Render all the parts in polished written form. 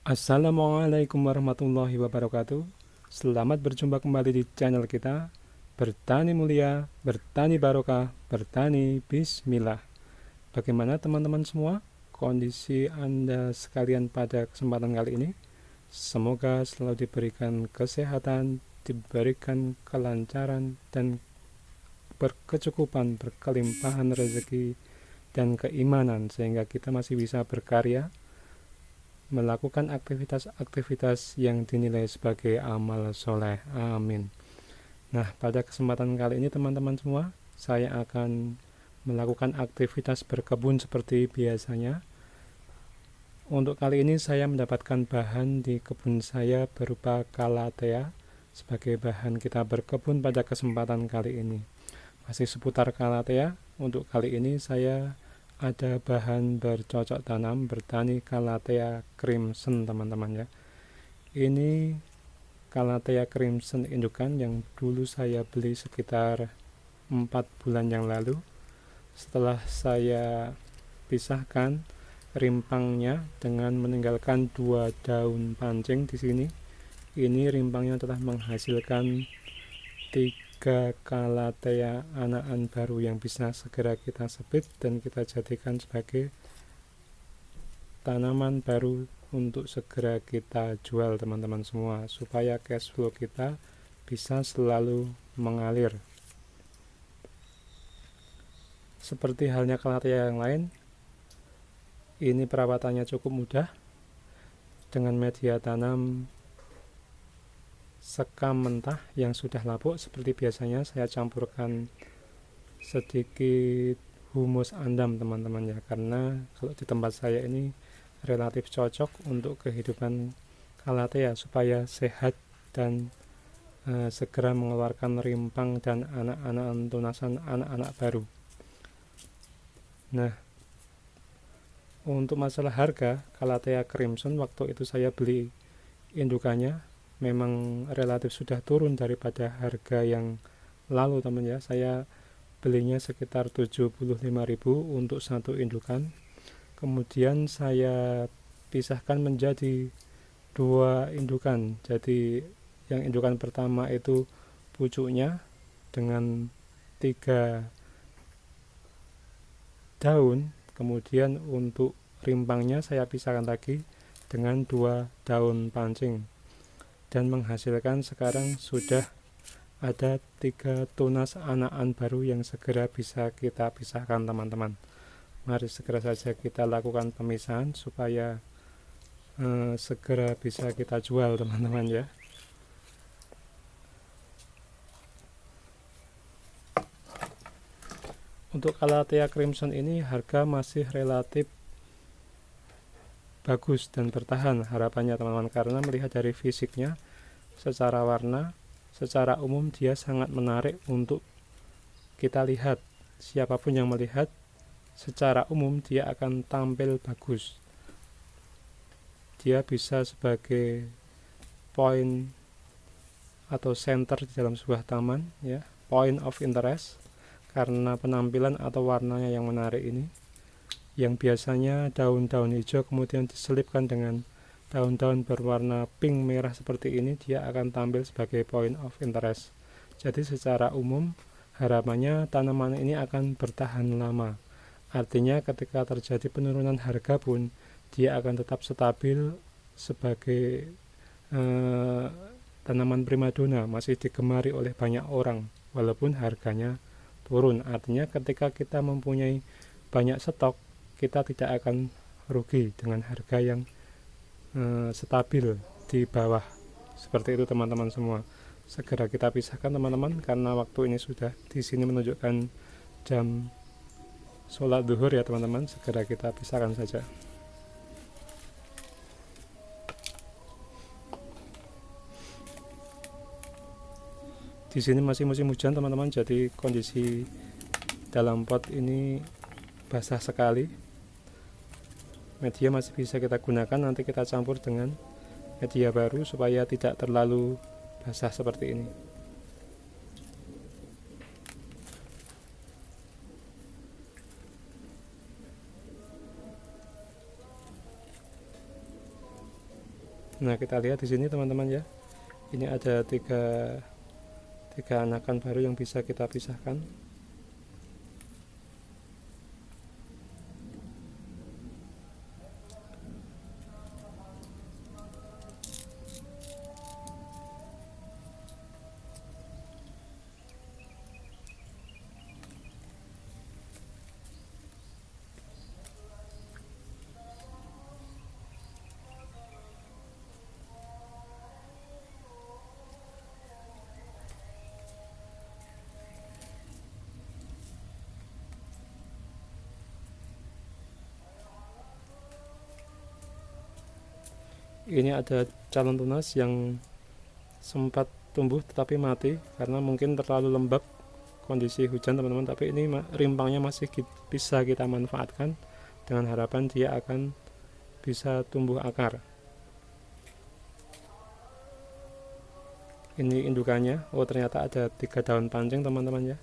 Assalamualaikum warahmatullahi wabarakatuh. Selamat berjumpa kembali di channel kita Bertani Mulia, Bertani Barokah, Bertani Bismillah. Bagaimana teman-teman semua kondisi Anda sekalian pada kesempatan kali ini? Semoga selalu diberikan kesehatan, diberikan kelancaran dan berkecukupan, berkelimpahan rezeki dan keimanan sehingga kita masih bisa berkarya, melakukan aktivitas-aktivitas yang dinilai sebagai amal soleh. Amin. Nah, pada kesempatan kali ini teman-teman semua, saya akan melakukan aktivitas berkebun seperti biasanya. Untuk kali ini saya mendapatkan bahan di kebun saya berupa Calathea sebagai bahan kita berkebun pada kesempatan kali ini. Masih seputar Calathea, untuk kali ini saya ada bahan bercocok tanam bertani Calathea crimson teman-teman ya. Ini Calathea crimson indukan yang dulu saya beli sekitar 4 bulan yang lalu. Setelah saya pisahkan rimpangnya dengan meninggalkan 2 daun pancing di sini, ini rimpangnya telah menghasilkan 3 Calathea anakan baru yang bisa segera kita sebit dan kita jadikan sebagai tanaman baru untuk segera kita jual teman-teman semua, supaya cash flow kita bisa selalu mengalir. Seperti halnya Calathea yang lain, ini perawatannya cukup mudah. Dengan media tanam sekam mentah yang sudah lapuk, seperti biasanya saya campurkan sedikit humus andam teman-teman ya, karena kalau di tempat saya ini relatif cocok untuk kehidupan Calathea supaya sehat dan segera mengeluarkan rimpang dan anak-anak tunasan anak-anak baru. Nah, untuk masalah harga Calathea crimson, waktu itu saya beli indukannya memang relatif sudah turun daripada harga yang lalu teman ya. Saya belinya sekitar 75.000 untuk satu indukan. Kemudian saya pisahkan menjadi 2 indukan. Jadi yang indukan pertama itu pucuknya dengan 3 daun, kemudian untuk rimpangnya saya pisahkan lagi dengan 2 daun pancing, dan menghasilkan sekarang sudah ada 3 tunas anakan baru yang segera bisa kita pisahkan teman-teman. Mari segera saja kita lakukan pemisahan supaya segera bisa kita jual teman-teman ya. Untuk Calathea crimson ini harga masih relatif bagus dan bertahan harapannya teman-teman, karena melihat dari fisiknya, secara warna, secara umum dia sangat menarik untuk kita lihat. Siapapun yang melihat, secara umum dia akan tampil bagus. Dia bisa sebagai point atau center di dalam sebuah taman ya, point of interest, karena penampilan atau warnanya yang menarik ini, yang biasanya daun-daun hijau kemudian diselipkan dengan daun-daun berwarna pink merah seperti ini, dia akan tampil sebagai point of interest. Jadi secara umum harapannya tanaman ini akan bertahan lama. Artinya ketika terjadi penurunan harga pun dia akan tetap stabil sebagai tanaman primadona, masih digemari oleh banyak orang walaupun harganya turun. Artinya ketika kita mempunyai banyak stok, kita tidak akan rugi dengan harga yang stabil di bawah. Seperti itu teman-teman semua. Segera kita pisahkan teman-teman, karena waktu ini sudah di sini menunjukkan jam sholat zuhur ya teman-teman. Segera kita pisahkan saja. Di sini masih musim hujan teman-teman, jadi kondisi dalam pot ini basah sekali. Media masih bisa kita gunakan, nanti kita campur dengan media baru supaya tidak terlalu basah seperti ini. Nah, kita lihat di sini teman-teman ya. Ini ada tiga anakan baru yang bisa kita pisahkan. Ini ada calon tunas yang sempat tumbuh tetapi mati karena mungkin terlalu lembab kondisi hujan teman-teman, tapi ini rimpangnya masih bisa kita manfaatkan dengan harapan dia akan bisa tumbuh akar. Ini indukannya. Oh, ternyata ada 3 daun pancing teman-teman ya.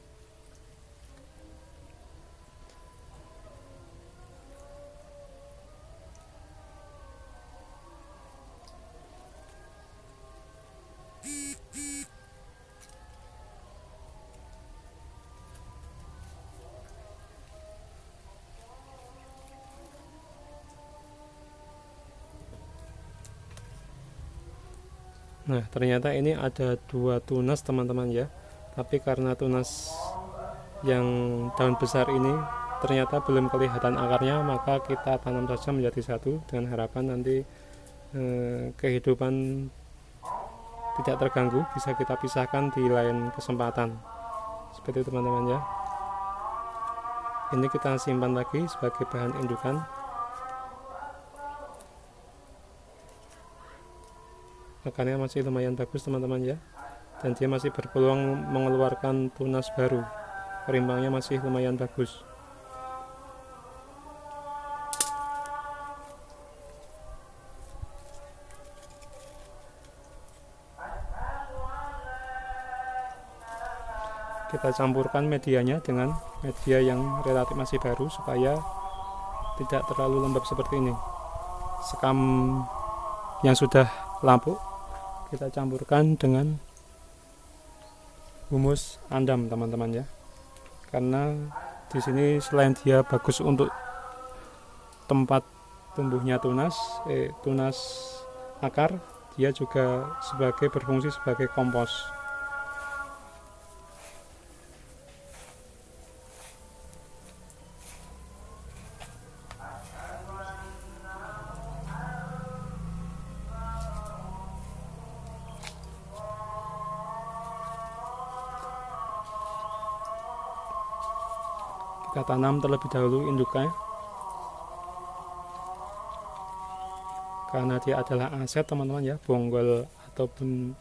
Nah, ternyata ini ada 2 tunas teman-teman ya. Tapi karena tunas yang daun besar ini ternyata belum kelihatan akarnya, maka kita tanam saja menjadi satu dengan harapan nanti kehidupan tidak terganggu, bisa kita pisahkan di lain kesempatan. Seperti itu teman-teman ya. Ini kita simpan lagi sebagai bahan indukan. Akarnya masih lumayan bagus teman-teman ya, dan dia masih berpeluang mengeluarkan tunas baru. Rimbangnya masih lumayan bagus. Kita campurkan medianya dengan media yang relatif masih baru supaya tidak terlalu lembab seperti ini. Sekam yang sudah lapuk kita campurkan dengan humus andam teman-teman ya, karena di sini selain dia bagus untuk tempat tumbuhnya tunas akar, dia juga berfungsi sebagai kompos. Kita tanam terlebih dahulu induknya karena dia adalah aset teman-teman ya. Bonggol ataupun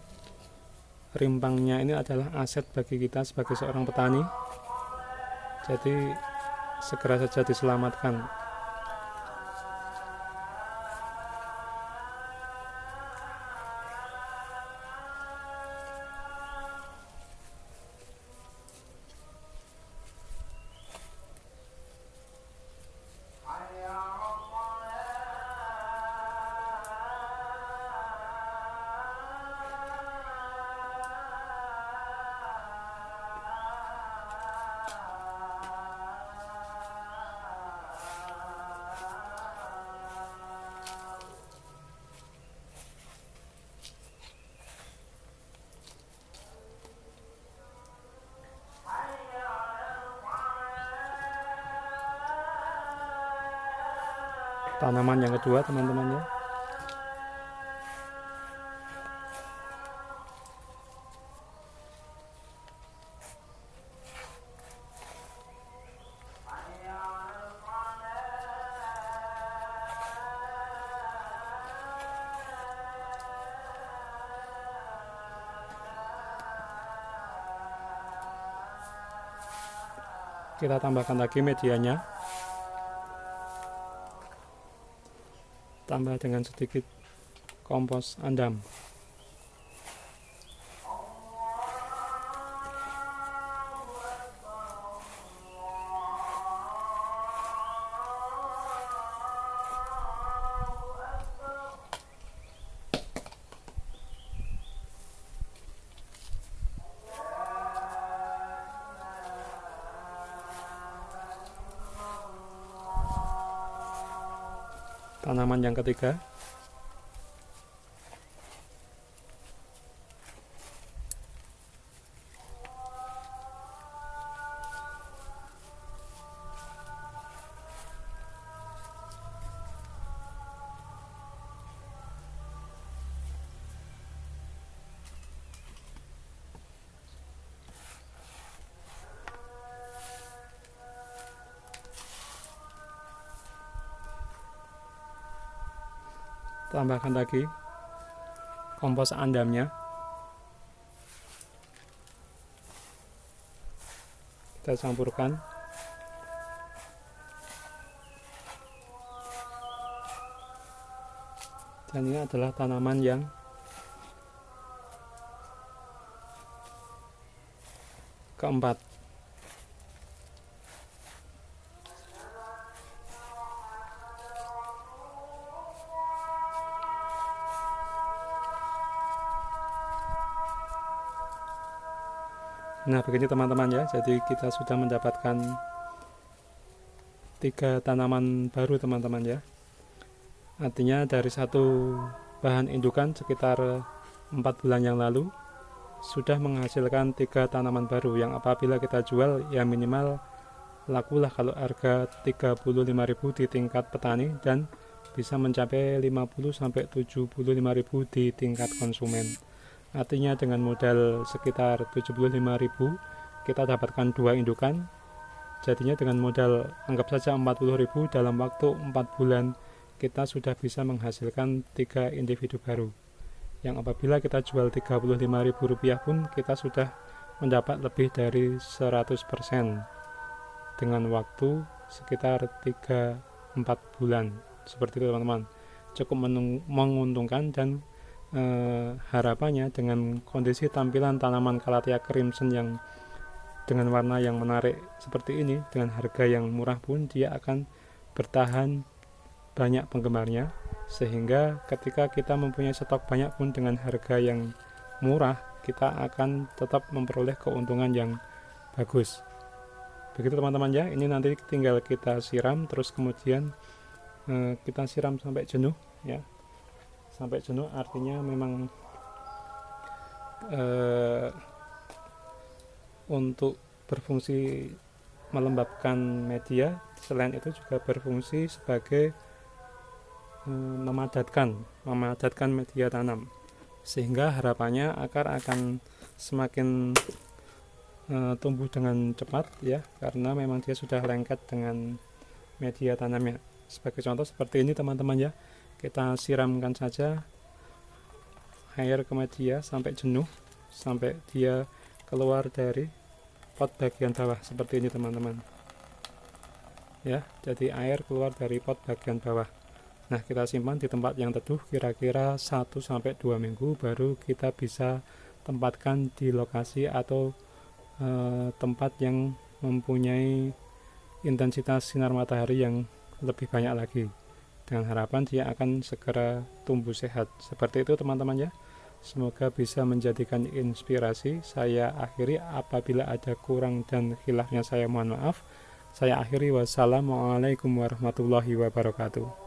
rimpangnya ini adalah aset bagi kita sebagai seorang petani, jadi segera saja diselamatkan. Tanaman yang kedua teman-teman ya. Kita tambahkan lagi medianya, tambah dengan sedikit kompos andam. tanaman yang ketiga. Tambahkan lagi kompos andamnya. Kita campurkan. Dan ini adalah tanaman yang keempat. Nah, begini teman-teman ya. Jadi kita sudah mendapatkan 3 tanaman baru teman-teman ya. Artinya dari satu bahan indukan sekitar 4 bulan yang lalu sudah menghasilkan 3 tanaman baru yang apabila kita jual ya minimal lakulah kalau harga 35.000 di tingkat petani dan bisa mencapai 50-75.000 di tingkat konsumen. Artinya dengan modal sekitar 75.000 kita dapatkan 2 indukan. Jadinya dengan modal anggap saja 40.000 dalam waktu 4 bulan kita sudah bisa menghasilkan 3 individu baru. Yang apabila kita jual Rp35.000 pun kita sudah mendapat lebih dari 100% dengan waktu sekitar 3-4 bulan. Seperti itu teman-teman. Cukup menguntungkan dan harapannya dengan kondisi tampilan tanaman Calathea crimson yang dengan warna yang menarik seperti ini dengan harga yang murah pun dia akan bertahan banyak penggemarnya, sehingga ketika kita mempunyai stok banyak pun dengan harga yang murah kita akan tetap memperoleh keuntungan yang bagus. Begitu teman-teman ya. Ini nanti tinggal kita siram terus kemudian kita siram sampai jenuh ya. Sampai jenuh artinya memang untuk berfungsi melembabkan media, selain itu juga berfungsi sebagai memadatkan media tanam, sehingga harapannya akar akan semakin tumbuh dengan cepat ya, karena memang dia sudah lengket dengan media tanamnya. Sebagai contoh seperti ini teman-teman ya, kita siramkan saja air ke media sampai jenuh, sampai dia keluar dari pot bagian bawah seperti ini teman-teman ya. Jadi air keluar dari pot bagian bawah. Nah, kita simpan di tempat yang teduh kira-kira 1-2 minggu, baru kita bisa tempatkan di lokasi atau tempat yang mempunyai intensitas sinar matahari yang lebih banyak lagi, dengan harapan dia akan segera tumbuh sehat. Seperti itu teman-teman ya. Semoga bisa menjadikan inspirasi. Saya akhiri, apabila ada kurang dan khilafnya saya mohon maaf. Saya akhiri, wassalamualaikum warahmatullahi wabarakatuh.